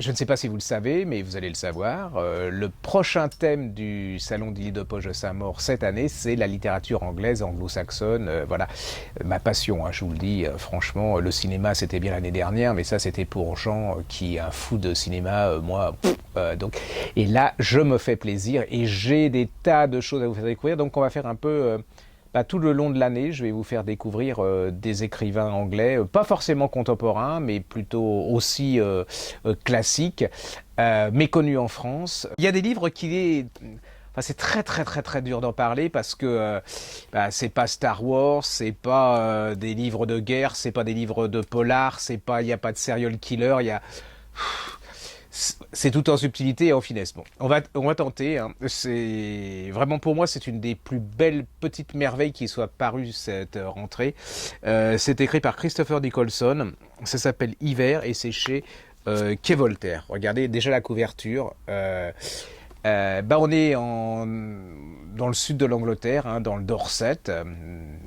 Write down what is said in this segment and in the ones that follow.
je ne sais pas si vous le savez, mais vous allez le savoir, le prochain thème du Salon d'Illy de Poche de Saint-Maur cette année, c'est la littérature anglaise, anglo-saxonne. Voilà, ma passion, hein, je vous le dis, franchement, le cinéma c'était bien l'année dernière, mais ça c'était pour Jean qui est un fou de cinéma, moi, donc. Et là, je me fais plaisir et j'ai des tas de choses à vous faire découvrir, donc on va faire un peu... tout le long de l'année, je vais vous faire découvrir des écrivains anglais, pas forcément contemporains, mais plutôt aussi classiques, méconnus en France. Il y a des livres qui est... Enfin, c'est très dur d'en parler parce que c'est pas Star Wars, c'est pas des livres de guerre, c'est pas des livres de polar, c'est pas, il y a pas de serial killer, il y a c'est tout en subtilité et en finesse. Bon, on va tenter. Hein. C'est vraiment pour moi, c'est une des plus belles petites merveilles qui soit parue cette rentrée. C'est écrit par Christopher Nicholson. Ça s'appelle Hiver et c'est chez Quai Voltaire. Regardez déjà la couverture. On est dans le sud de l'Angleterre, hein, dans le Dorset,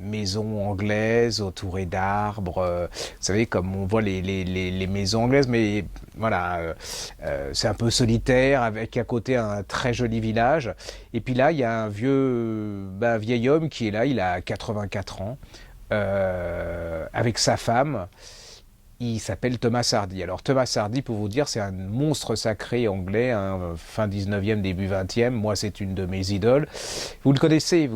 maison anglaise entourée d'arbres. Vous savez, comme on voit les maisons anglaises, mais voilà, c'est un peu solitaire, avec à côté un très joli village. Et puis là, il y a un vieil homme qui est là, il a 84 ans, avec sa femme. Il s'appelle Thomas Hardy. Alors Thomas Hardy, pour vous dire, c'est un monstre sacré anglais, hein, fin 19e, début 20e. Moi, c'est une de mes idoles. Vous le connaissez,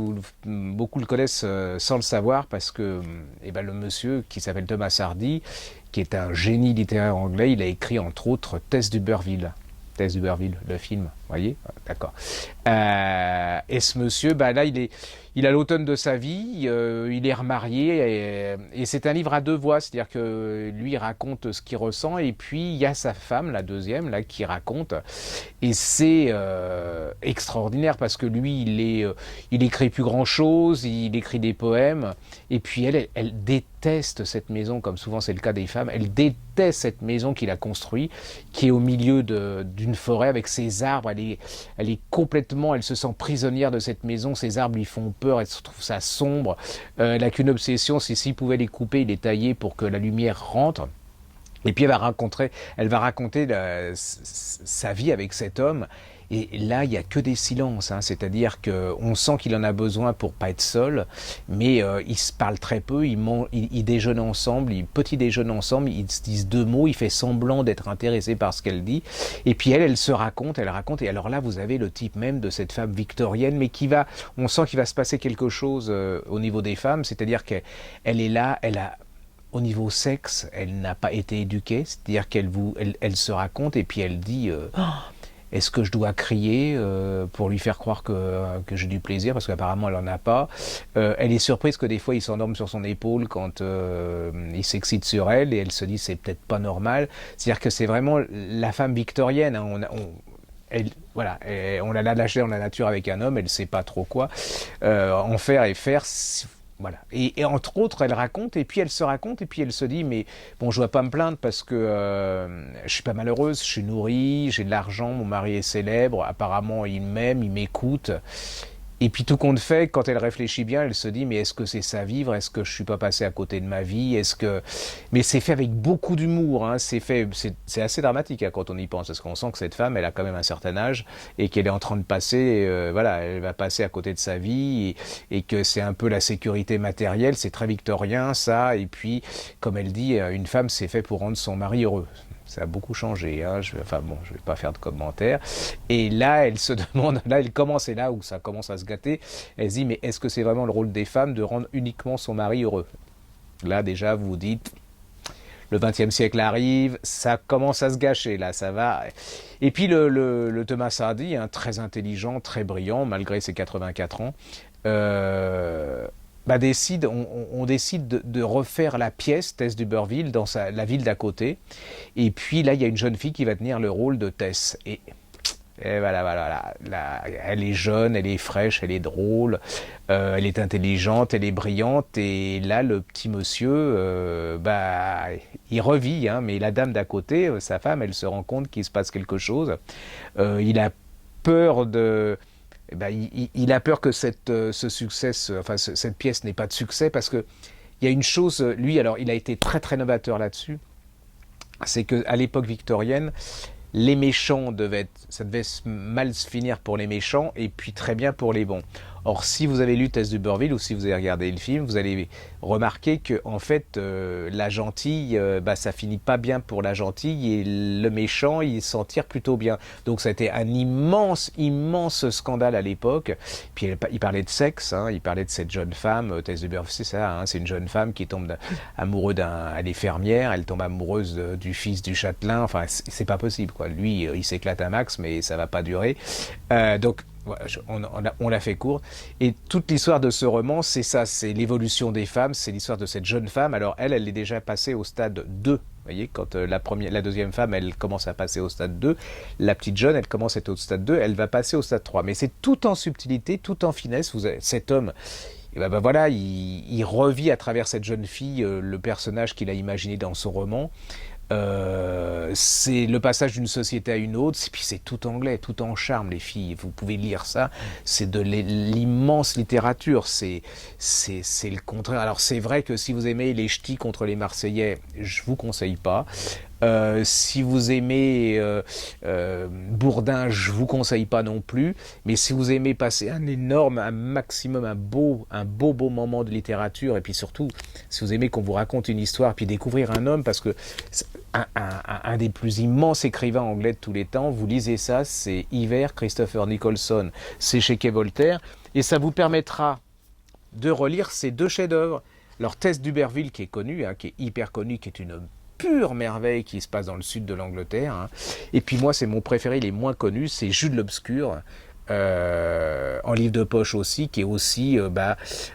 beaucoup le connaissent sans le savoir, parce que le monsieur qui s'appelle Thomas Hardy, qui est un génie littéraire anglais, il a écrit entre autres Tess d'Uberville. Tess d'Uberville, le film, vous voyez, d'accord. Et ce monsieur, là, il a l'automne de sa vie, il est remarié, et c'est un livre à deux voix, c'est-à-dire que lui raconte ce qu'il ressent, et puis il y a sa femme, la deuxième, là, qui raconte, et c'est extraordinaire, parce que lui, il écrit plus grand-chose, il écrit des poèmes, et puis elle déteste cette maison, comme souvent c'est le cas des femmes, elle déteste cette maison qu'il a construite, qui est au milieu d'une forêt avec ses arbres, elle se sent prisonnière de cette maison, ces arbres lui font peur, elle se trouve ça sombre, elle n'a qu'une obsession, c'est s'il pouvait les couper, les tailler pour que la lumière rentre. Et puis elle va raconter sa vie avec cet homme. Et là, il n'y a que des silences, hein. C'est-à-dire qu'on sent qu'il en a besoin pour pas être seul, mais ils se parlent très peu, ils déjeunent ensemble, ils petit déjeunent ensemble, ils se disent deux mots, il fait semblant d'être intéressé par ce qu'elle dit, et puis elle raconte, et alors là, vous avez le type même de cette femme victorienne, mais on sent qu'il va se passer quelque chose au niveau des femmes, c'est-à-dire qu'elle est là, au niveau sexe, elle n'a pas été éduquée, c'est-à-dire elle se raconte et puis elle dit est-ce que je dois crier pour lui faire croire que j'ai du plaisir, parce qu'apparemment elle n'en a pas. Elle est surprise que des fois il s'endorme sur son épaule quand il s'excite sur elle, et elle se dit c'est peut-être pas normal. C'est-à-dire que c'est vraiment la femme victorienne, hein. On l'a lâchée dans la nature avec un homme, elle ne sait pas trop quoi en faire et faire. Voilà. Et entre autres, elle raconte, et puis elle se raconte, et puis elle se dit, mais bon, je ne dois pas me plaindre parce que je suis pas malheureuse, je suis nourrie, j'ai de l'argent, mon mari est célèbre, apparemment il m'aime, il m'écoute. Et puis tout compte fait, quand elle réfléchit bien, elle se dit, mais est-ce que c'est ça vivre? Est-ce que je suis pas passé à côté de ma vie? Mais c'est fait avec beaucoup d'humour, hein. C'est assez dramatique, hein, quand on y pense, parce qu'on sent que cette femme, elle a quand même un certain âge, et qu'elle est en train de passer, elle va passer à côté de sa vie, et que c'est un peu la sécurité matérielle, c'est très victorien, ça, et puis, comme elle dit, une femme, c'est fait pour rendre son mari heureux. Ça a beaucoup changé, hein. Je vais pas faire de commentaires. Et là, elle se demande, là, c'est là où ça commence à se gâter. Elle se dit, mais est-ce que c'est vraiment le rôle des femmes de rendre uniquement son mari heureux? Là, déjà, vous vous dites, le XXe siècle arrive, ça commence à se gâcher, là, ça va. Et puis, le Thomas Hardy, hein, très intelligent, très brillant, malgré ses 84 ans, on décide de refaire la pièce Tess d'Uberville dans la ville d'à côté. Et puis là, il y a une jeune fille qui va tenir le rôle de Tess. Et voilà. Là, elle est jeune, elle est fraîche, elle est drôle, elle est intelligente, elle est brillante. Et là, le petit monsieur, il revit, hein, mais la dame d'à côté, sa femme, elle se rend compte qu'il se passe quelque chose. Il a peur il a peur que ce succès, cette pièce n'ait pas de succès, parce que il y a une chose, lui, alors il a été très novateur là-dessus, c'est qu'à l'époque victorienne, les méchants ça devait mal se finir pour les méchants et puis très bien pour les bons. Or, si vous avez lu Tess d'Uberville ou si vous avez regardé le film, vous allez remarquer que en fait, la gentille, ça finit pas bien pour la gentille et le méchant, il s'en tire plutôt bien. Donc, ça a été un immense, immense scandale à l'époque. Puis, il parlait de sexe, hein, il parlait de cette jeune femme, Tess d'Uberville, c'est ça, hein, c'est une jeune femme qui tombe amoureuse elle est fermière, elle tombe amoureuse du fils du châtelain. Enfin, c'est pas possible, quoi. Lui, il s'éclate un max, mais ça va pas durer. Donc, voilà, on l'a fait court. Et toute l'histoire de ce roman, c'est ça, c'est l'évolution des femmes, c'est l'histoire de cette jeune femme. Alors elle est déjà passée au stade 2. Vous voyez, quand la deuxième femme, elle commence à passer au stade 2, la petite jeune, elle commence à être au stade 2, elle va passer au stade 3. Mais c'est tout en subtilité, tout en finesse. Cet homme, et voilà, il revit à travers cette jeune fille le personnage qu'il a imaginé dans son roman. C'est le passage d'une société à une autre, et puis c'est tout anglais, tout en charme, les filles. Vous pouvez lire ça, c'est de l'immense littérature, c'est le contraire. Alors c'est vrai que si vous aimez les ch'tis contre les Marseillais, je vous conseille pas. Si vous aimez Bourdin, je vous conseille pas non plus. Mais si vous aimez passer un maximum, un beau moment de littérature, et puis surtout, si vous aimez qu'on vous raconte une histoire, puis découvrir un homme, parce que un des plus immenses écrivains anglais de tous les temps, vous lisez ça, c'est Hiver, Christopher Nicholson, c'est chez Quai Voltaire, et ça vous permettra de relire ces deux chefs-d'œuvre. Alors Tess d'Uberville, qui est connu, hein, qui est hyper connu, qui est une pure merveille qui se passe dans le sud de l'Angleterre. Hein. Et puis moi, c'est mon préféré, il est moins connu, c'est Jude l'Obscur, en livre de poche aussi, qui est aussi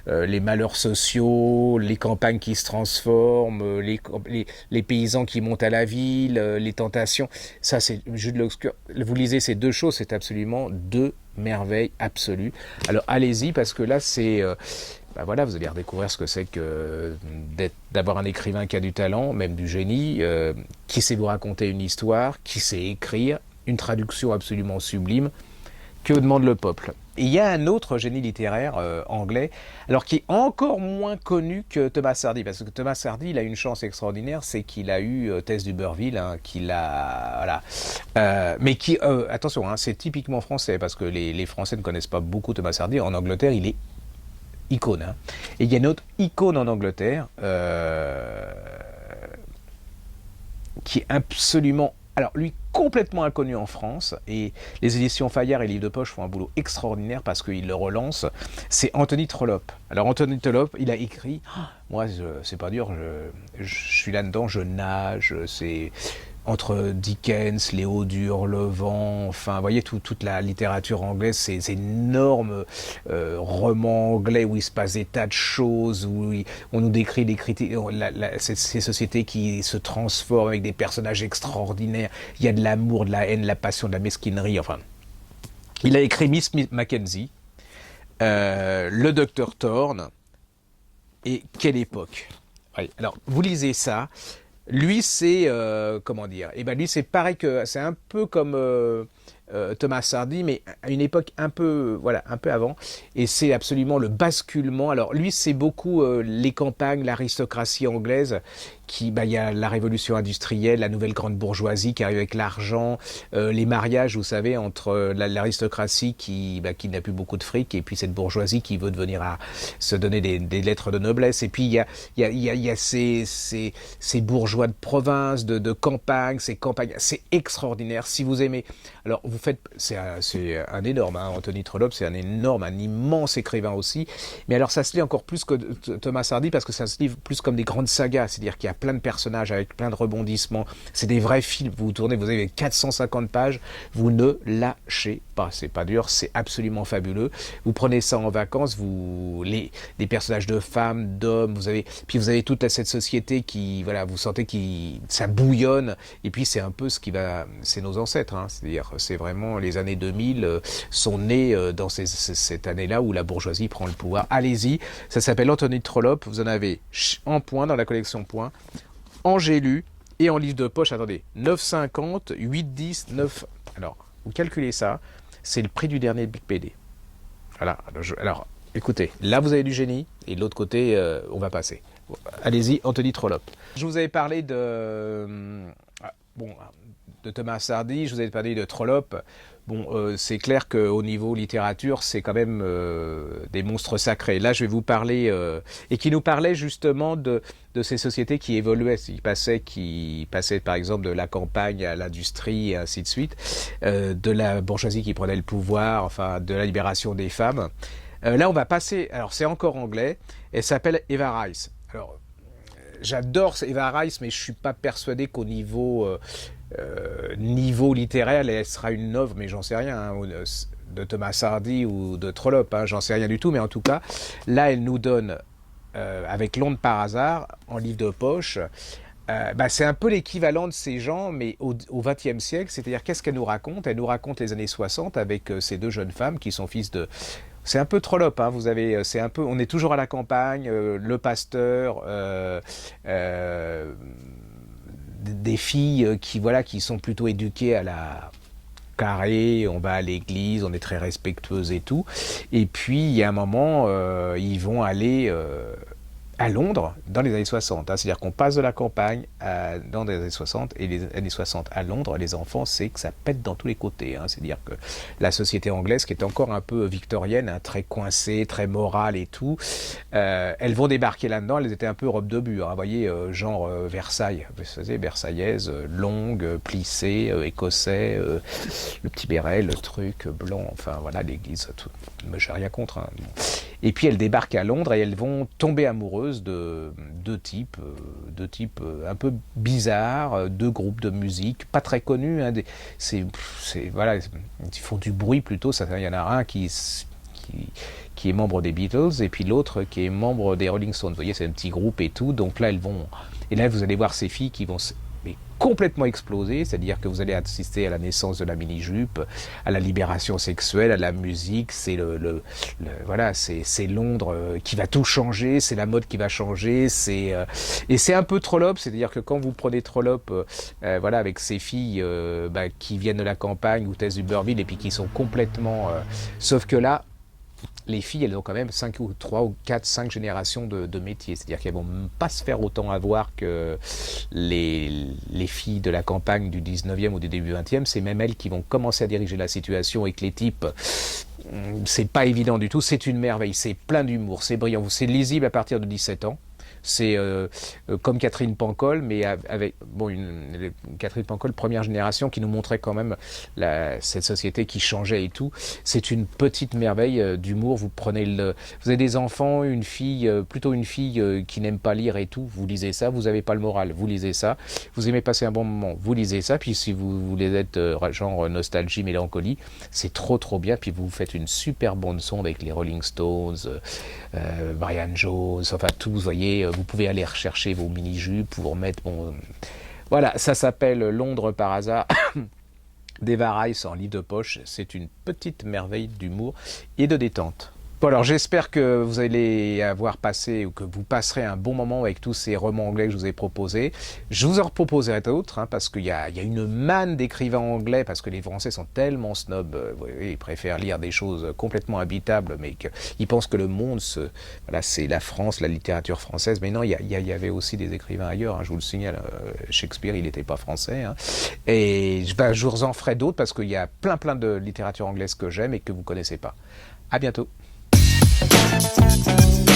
les malheurs sociaux, les campagnes qui se transforment, les paysans qui montent à la ville, les tentations. Ça, c'est Jude l'Obscur. Vous lisez ces deux choses, c'est absolument deux merveilles absolues. Alors allez-y, parce que là, c'est... voilà, vous allez redécouvrir ce que c'est que d'avoir un écrivain qui a du talent, même du génie, qui sait vous raconter une histoire, qui sait écrire, une traduction absolument sublime. Que demande le peuple? Et il y a un autre génie littéraire anglais, alors qui est encore moins connu que Thomas Hardy, parce que Thomas Hardy, il a une chance extraordinaire, c'est qu'il a eu Tess d'Uberville, hein, mais qui, attention, hein, c'est typiquement français, parce que les Français ne connaissent pas beaucoup Thomas Hardy. En Angleterre, il est icône. Hein. Et il y a une autre icône en Angleterre qui est absolument... Alors, lui, complètement inconnu en France, et les éditions Fayard et Livres de Poche font un boulot extraordinaire parce qu'ils le relancent, c'est Anthony Trollope. Alors, Anthony Trollope, il a écrit, moi, c'est pas dur, je suis là-dedans, je nage, c'est... Entre Dickens, Léo Hurlevent, enfin, vous voyez, toute la littérature anglaise, ces énormes romans anglais où il se passe des tas de choses, où on nous décrit ces sociétés qui se transforment avec des personnages extraordinaires. Il y a de l'amour, de la haine, de la passion, de la mesquinerie, enfin. Il a écrit Miss Mackenzie, le Docteur Thorne, et quelle époque. Ouais, alors, vous lisez ça. Lui, c'est comment dire? Eh ben lui, c'est pareil que c'est un peu comme Thomas Hardy, mais à une époque un peu avant. Et c'est absolument le basculement. Alors lui, c'est beaucoup les campagnes, l'aristocratie anglaise. Il y a la révolution industrielle, la nouvelle grande bourgeoisie qui arrive avec l'argent, les mariages, vous savez, entre l'aristocratie qui n'a plus beaucoup de fric et puis cette bourgeoisie qui veut se donner des lettres de noblesse. Et puis il y a ces bourgeois de province, de campagne, ces campagnes, c'est extraordinaire. Si vous aimez, alors vous faites, c'est un énorme, hein, Anthony Trollope, c'est un immense écrivain aussi. Mais alors ça se lit encore plus que Thomas Hardy parce que ça se lit plus comme des grandes sagas, c'est-à-dire qu'il y a plein de personnages avec plein de rebondissements. C'est des vrais films. Vous tournez, vous avez 450 pages. Vous ne lâchez pas. C'est pas dur, c'est absolument fabuleux. Vous prenez ça en vacances, des personnages de femmes, d'hommes. Puis vous avez toute cette société qui, voilà, vous sentez ça bouillonne. Et puis c'est un peu c'est nos ancêtres. Hein. C'est-à-dire, c'est vraiment les années 2000 sont nées dans cette année-là où la bourgeoisie prend le pouvoir. Allez-y. Ça s'appelle Anthony Trollope. Vous en avez en point dans la collection Point. En j'ai lu et en livre de poche, attendez, 9,50, 8,10, 9... Alors, vous calculez ça, c'est le prix du dernier Big PD. Voilà, alors, écoutez, là vous avez du génie, et de l'autre côté, on va passer. Allez-y, Anthony Trollope. Je vous avais parlé de... de Thomas Hardy, je vous ai parlé de Trollope. Bon, c'est clair qu'au niveau littérature, c'est quand même des monstres sacrés. Là, je vais vous parler, et qui nous parlaient justement de ces sociétés qui évoluaient, qui passaient par exemple de la campagne à l'industrie et ainsi de suite, de la bourgeoisie qui prenait le pouvoir, enfin de la libération des femmes. Là, on va passer, alors c'est encore anglais, elle s'appelle Eva Rice. Alors, j'adore Eva Rice, mais je suis pas persuadé qu'au niveau littéraire, elle sera une œuvre, mais j'en sais rien, hein, de Thomas Hardy ou de Trollope, hein, j'en sais rien du tout, mais en tout cas, là, elle nous donne, avec Londres par hasard, en livre de poche, c'est un peu l'équivalent de ces gens, mais au XXe siècle, c'est-à-dire qu'est-ce qu'elle nous raconte? Elle nous raconte les années 60 avec ces deux jeunes femmes qui sont fils de... C'est un peu Trollope, hein, vous avez, c'est un peu, on est toujours à la campagne, le pasteur, des filles qui, voilà, qui sont plutôt éduquées à la carré, on va à l'église, on est très respectueuse et tout. Et puis, il y a un moment, ils vont aller à Londres dans les années 60. Hein. C'est-à-dire qu'on passe de la campagne dans les années 60 et les années 60 à Londres, les enfants, c'est que ça pète dans tous les côtés. Hein. C'est-à-dire que la société anglaise, qui est encore un peu victorienne, hein, très coincée, très morale et tout, elles vont débarquer là-dedans, elles étaient un peu robe de bure. Hein. Vous voyez, genre Versailles, vous savez, versaillaise, longue, plissée, écossais, le petit béret, le truc blanc, enfin voilà, l'église, tout. Mais j'ai rien contre. Hein. Et puis elles débarquent à Londres et elles vont tomber amoureuses de deux types un peu bizarres, deux groupes de musique, pas très connus. Hein, voilà, ils font du bruit plutôt. Il y en a un qui est membre des Beatles et puis l'autre qui est membre des Rolling Stones. Vous voyez, c'est un petit groupe et tout. Donc là, elles vont... Et là, vous allez voir ces filles qui vont... mais complètement explosé, c'est-à-dire que vous allez assister à la naissance de la mini-jupe, à la libération sexuelle, à la musique, c'est voilà, c'est Londres qui va tout changer, c'est la mode qui va changer, et c'est un peu Trollope, c'est-à-dire que quand vous prenez Trollope, voilà, avec ces filles qui viennent de la campagne ou Tess d'Uberville et puis qui sont complètement, sauf que là, les filles, elles ont quand même 5 ou 3 ou 4, 5 générations de métiers. C'est-à-dire qu'elles ne vont pas se faire autant avoir que les filles de la campagne du 19e ou du début 20e. C'est même elles qui vont commencer à diriger la situation et que les types, c'est pas évident du tout. C'est une merveille, c'est plein d'humour, c'est brillant. C'est lisible à partir de 17 ans. C'est comme Catherine Pancol, mais avec Catherine Pancol, première génération, qui nous montrait quand même cette société qui changeait et tout. C'est une petite merveille d'humour. Vous avez des enfants, plutôt une fille qui n'aime pas lire et tout. Vous lisez ça, vous n'avez pas le moral. Vous lisez ça, vous aimez passer un bon moment. Vous lisez ça, puis si vous voulez être genre nostalgie, mélancolie, c'est trop bien. Puis vous faites une super bande son avec les Rolling Stones, Brian Jones, enfin tout, vous voyez. Vous pouvez aller rechercher vos mini-jupes, vous remettre... Voilà, ça s'appelle Londres par hasard, d'Eva Rice en livre de poche. C'est une petite merveille d'humour et de détente. Bon alors j'espère que vous allez avoir passé ou que vous passerez un bon moment avec tous ces romans anglais que je vous ai proposés. Je vous en proposerai d'autres hein, parce qu'il y a une manne d'écrivains anglais parce que les Français sont tellement snobs, ils préfèrent lire des choses complètement habitables mais ils pensent que le monde, voilà, c'est la France, la littérature française. Mais non, il y avait aussi des écrivains ailleurs, hein, je vous le signale, Shakespeare il n'était pas français. Hein. Et je vous en ferai d'autres parce qu'il y a plein de littérature anglaise que j'aime et que vous ne connaissez pas. À bientôt. Thank you.